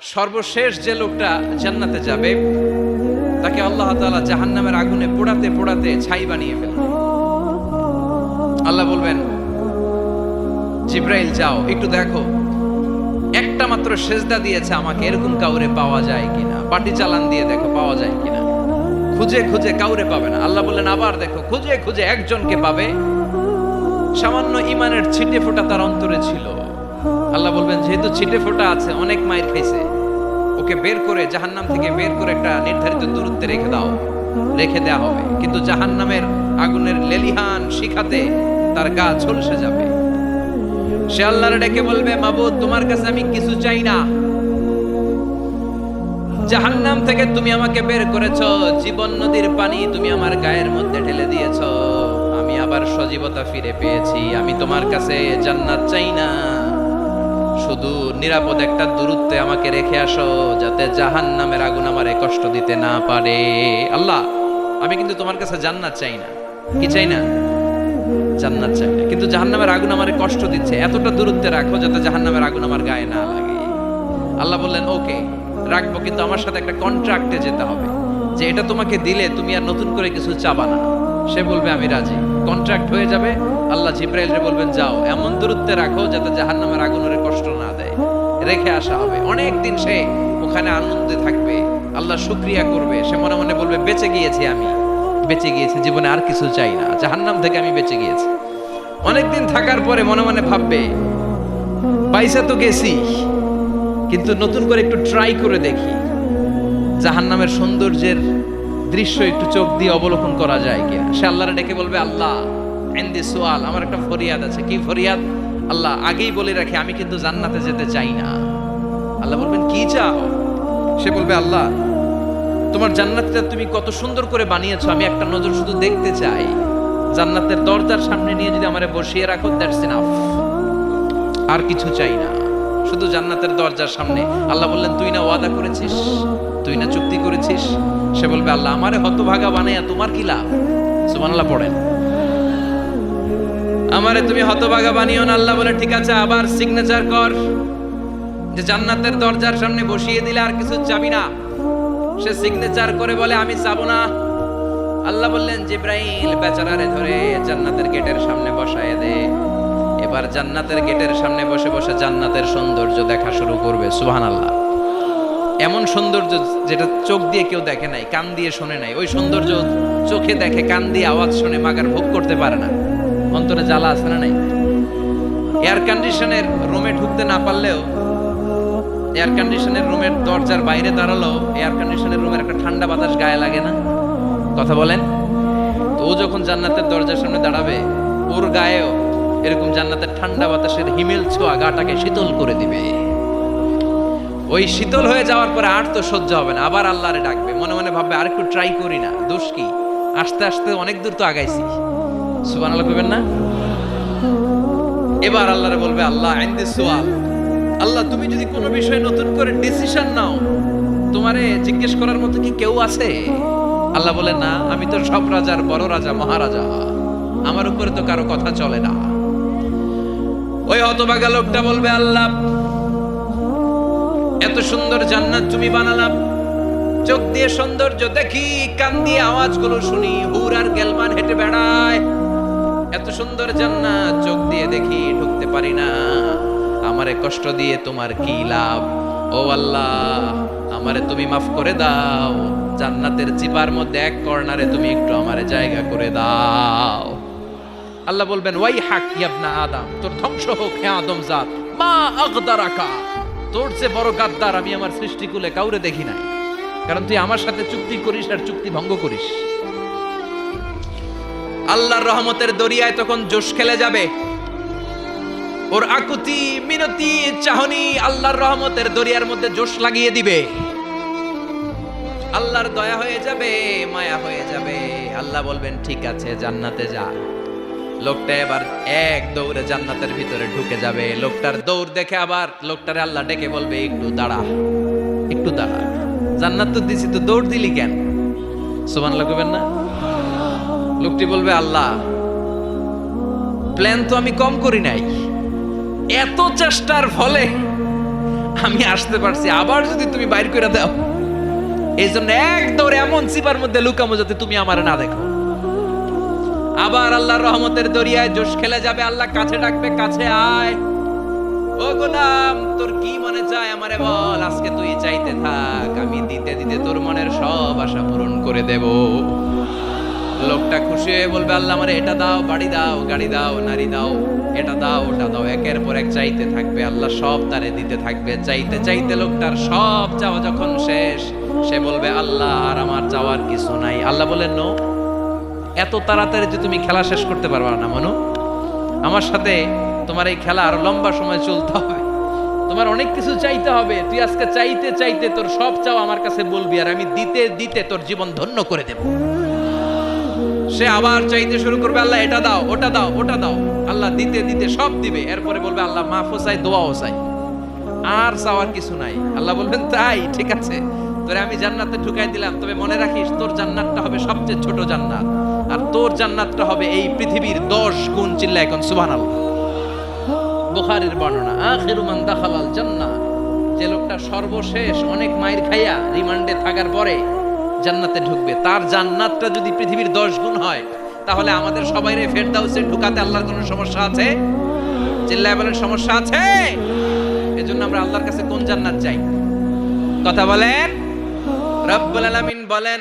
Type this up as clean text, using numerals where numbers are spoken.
সর্বশেষ যে লোকটা জান্নাতে যাবে তাকে আল্লাহ তাআলা জাহান্নামের আগুনে পোড়াতে পোড়াতে ছাই বানিয়ে ফেলবে। আল্লাহ বলবেন, জিব্রাইল যাও একটু দেখো, একটা মাত্র সেজদা দিয়েছে আমাকে, এরকম কাউরে পাওয়া যায় কিনা, পাটি চালান দিয়ে দেখো পাওয়া যায় কিনা। খুঁজে খুঁজে কাউরে পাবে না। আল্লাহ বললেন আবার দেখো, খুঁজে খুঁজে একজনকে পাবে, সামান্য ইমানের ছিটে ফোঁটা তার অন্তরে ছিল। আল্লাহ বলবেন যেহেতু ছিটে ফোঁটা আছে, অনেক মায়ের খাইছে, ওকে বের করে জাহান্নাম থেকে বের করে একটা নির্ধারিত দূরত্বে রেখে দাও, রেখে দেয়া হবে। কিন্তু জাহান্নামের আগুনের লেলিহান শিখাতে তার গা ঝলসে যাবে। সে আল্লাহর ডেকে বলবে, মাবুদ তোমার কাছে আমি কিছু চাই না, জাহান্নাম থেকে তুমি আমাকে বের করেছো, জীবন নদীর পানি তুমি আমার গায়ের মধ্যে ঢেলে দিয়েছো, আমি আবার সজীবতা ফিরে পেয়েছি, আমি তোমার কাছে জান্নাত চাই না, শুধু নিরাপদ একটা দূরত্বে আমাকে রেখে আসো, যাতে জাহান্নামের আগুন আমারে কষ্ট দিতে না পারে। আল্লাহ আমি কিন্তু তোমার কাছে জান্নাত চাই না। কি চাই না? জান্নাত চাই না, কিন্তু জাহান্নামের আগুন আমারে কষ্ট দিচ্ছে, এতটা দূরত্বে রাখো যাতে জাহান্নামের আগুন আমার গায়ে না লাগে। আল্লাহ বললেন ওকে রাখবো, কিন্তু আমার সাথে একটা কন্ট্রাক্টে যেতে হবে, যে এটা তোমাকে দিলে তুমি আর নতুন করে কিছু চাবা না। সে বলবে আমি রাজি, কন্ট্রাক্ট হয়ে যাবে। আল্লাহ জিব্রাইলকে বলবেন যাও এমন দূরত্বে রাখো যাতে জাহান্নামের আগুন ওরে কষ্ট না দেয়, রেখে আসা হবে। অনেক দিন সে ওখানে আনন্দে থাকবে, আল্লাহ শুকরিয়া করবে, সে মনে মনে বলবে বেঁচে গিয়েছি, আমি বেঁচে গিয়েছি, জীবনে আর কিছু চাই না, জাহান্নাম থেকে আমি বেঁচে গিয়েছি। অনেকদিন থাকার পরে মনে মনে ভাববে পয়সা তো গেছি, কিন্তু নতুন করে একটু ট্রাই করে দেখি, জাহান্নামের সৌন্দর্যের দৃশ্য একটু চোখ দিয়ে অবলোকন করা যায় কিনা। সে আল্লাহরে ডেকে বলবে, আল্লাহ ইনদি সুআল, আমার একটা ফরিয়াদ আছে। কি ফরিয়াদ? আল্লাহ আগেই বলে রাখি আমি কিন্তু জান্নাতে যেতে চাই না। আল্লাহ বলবেন কি চাও? সে বলবে আল্লাহ তোমার জান্নাতটা তুমি কত সুন্দর করে বানিয়েছো, আমি একটা নজর শুধু দেখতে চাই, জান্নাতের দরজার সামনে নিয়ে যদি আমারে বসিয়ে রাখো, দ্যাটস ইনাফ, আর কিছু চাই না, শুধু জান্নাতের দরজার সামনে। আল্লাহ বললেন তুই না ওয়াদা করেছিস, তুই না চুক্তি করেছিস। সে বলবে আল্লাহ আমারে হতভাগা বানাইয়া তোমার কি লাভ? সুবহানাল্লাহ পড়েন। আমারে তুমি হতভাগা বানিও না। আল্লাহ বলে ঠিক আছে, আবার সিগনেচার কর যে জান্নাতের দরজার সামনে বসিয়ে দিলে আর কিছু চাবি না। সে সিগনেচার করে বলে আমি চাবো না। আল্লাহ বললেন জিব্রাইল বেচারারে ধরে জান্নাতের গেটের সামনে বসায় দে। এবার জান্নাতের গেটের সামনে বসে বসে জান্নাতের সৌন্দর্য দেখা শুরু করবে। সুবহানাল্লাহ। এমন সৌন্দর্য যেটা চোখ দিয়ে কেউ দেখে নাই, কান দিয়ে শোনে নাই, ওই সৌন্দর্য চোখে দেখে, কান দিয়ে আওয়াজ শুনে মাগার ভোগ করতে পারে না। অন্তরে জ্বালা আছে না নাই? এয়ার কন্ডিশনের রুমে ঢুকতে না পারলেও, এয়ার কন্ডিশনের রুমের দরজার বাইরে দাঁড়ালো, এয়ার কন্ডিশনের রুমের একটা ঠান্ডা বাতাস গায়ে লাগে না? কথা বলেন তো। ও যখন জান্নাতের দরজার সামনে দাঁড়াবে, ওর গায়েও এরকম জান্নাতের ঠান্ডা বাতাসের হিমেল ছোঁয়া গাটাকে শীতল করে দিবে। ওই শীতল হয়ে যাওয়ার পরে আর তো সহ্য হবে না, আবার আল্লাহরে ডাকবে, মনে মনে ভাববে আর একটু ট্রাই করি না, দোষ কি, আস্তে আস্তে অনেক দূর তো আগাইছি। সুবহানাল্লাহ কইবেন না? এবার আল্লাহরে বলবে আল্লাহ ইনদি সুআল, আল্লাহ তুমি যদি কোনো বিষয়ে নতুন করে ডিসিশন নাও, তোমারে জিজ্ঞেস করার মতো কি কেউ আছে? আল্লাহ বলে না, আমি তো সব রাজার বড় রাজা, মহারাজা, আমার উপরে তো কারো কথা চলে না। ওই হতভাগা লোকটা বলবে আল্লাহ এত সুন্দর জান্নাত তুমি বানালাম, চোখ দিয়ে সৌন্দর্য দেখি, কান দিয়ে আওয়াজগুলো শুনি, হুর আর গেলমান হেঁটে বেড়ায়, এত সুন্দর জান্নাত চোখ দিয়ে দেখি, ঢুকতে পারি না, আমারে কষ্ট দিয়ে তোমার কি লাভ? ও আল্লাহ আমারে তুমি মাফ করে দাও, জান্নাতের জিবার মধ্যে এক কর্নারে তুমি একটু আমারে জায়গা করে দাও। আল্লাহ বলবেন ওয়াই হাক ইবনা আদম, তোর ধ্বংস হোক হে আদম জাত, মা আগদারাকা, তোর যে বড় গাদ্দার আমি আমার সৃষ্টিকুলে কাউরে দেখি নাই, কারণ তুই আমার সাথে চুক্তি করিস আর চুক্তি ভঙ্গ করিস। আল্লাহর রহমতের দরিয়ায় তখন জোশ খেলে যাবে, ওর আকুতি মিনতি চাহনি আল্লাহর রহমতের দরিয়ার মধ্যে জোশ লাগিয়ে দিবে। আল্লাহর দয়া হয়ে যাবে, মায়া হয়ে যাবে। আল্লাহ বলবেন ঠিক আছে জান্নাতে যা। লোকটা এবার এক দৌড়ে জান্নাতের ভিতরে ঢুকে যাবে। লোকটার দৌড় দেখে আবার লোকটারে আল্লাহ ডেকে বলবে একটু দাঁড়া, একটু দাঁড়া, জান্নাত তো দিছি, তো দৌড় দিলি কেন? সুবহানাল্লাহ কইবেন না? লোকটি বলবে আল্লাহ প্ল্যান তো আমি কম করি নাই, এত চেষ্টার ফলে আমি আসতে পারছি, আবার যদি তুমি বাইর করে দাও, এই জন্য এক দৌড়ে এমন চিপার মধ্যে লুকামো যাতে তুমি আমার না দেখো। আবার আল্লাহর রহমতের দরিয়ায় জোশ খেলে যাবে, আল্লাহ কাছে ডাকবে, কাছে আয় ও গোলাম, তোর কি মনে চায় আমারে বল, আজকে তুই চাইতে থাক, আমি দিতে দিতে তোর মনের সব আশা পূরণ করে দেব। লোকটা খুশি হয়ে বলবে, আল্লাহ আমারে এটা দাও, বাড়ি দাও, গাড়ি দাও, নারী দাও, এটা দাও, ওটা দাও, একের পর এক চাইতে থাকবে, আল্লাহ সব তারে দিতে থাকবে। চাইতে চাইতে লোকটার সব চাওয়া যখন শেষ, সে বলবে, আল্লাহ আর আমার চাওয়ার কিছু নাই। আল্লাহ বলেন, নো, এত তাড়াতাড়ি যে তুমি খেলা শেষ করতে পারবা না মানু, আমার সাথে তোমার এই খেলা আরো লম্বা সময় চলতে হবে, তোমার অনেক কিছু চাইতে হবে। তুই আজকে চাইতে চাইতে তোর সব চাও আমার কাছে বলবি, আর আমি দিতে দিতে তোর জীবন ধন্য করে দেব। সে আবার চাইতে শুরু করবে, আল্লাহ এটা দাও, ওটা দাও, ওটা দাও, আল্লাহ দিতে দিতে সব দিবে। এরপরে বলবে, আল্লাহ মাফও চাই, দোয়াও চাই, আর চাওয়ার কিছু নাই। আল্লাহ বলবেন, তাই ঠিক আছে, তোরে আমি জান্নাতে ঢুকাই দিলাম, তবে মনে রাখিস তোর জান্নাতটা হবে সবচেয়ে ছোট জান্নাত, আর তোর জান্নাতটা হবে এই পৃথিবীর 10 গুণ। চিল্লা এখন সুবহানাল্লাহ। বুখারীর বর্ণনা, আখিরু মান দাখালাল জান্নাহ, যে লোকটা সর্বশেষ অনেক মাইর খাইয়া রিমান্ডে থাকার পরে জান্নাতে ঢুকবে, তার জান্নাতটা যদি পৃথিবীর 10 গুণ হয়, তাহলে আমাদের সবাইরে ফেরদাউসে ঢুকাতে আল্লাহর কোনো সমস্যা আছে? চিল্লায় বলেন, সমস্যা আছে? এজন্য আমরা আল্লাহর কাছে কোন জান্নাত চাই? কথা বলেন। রব্বুল আলামিন বলেন,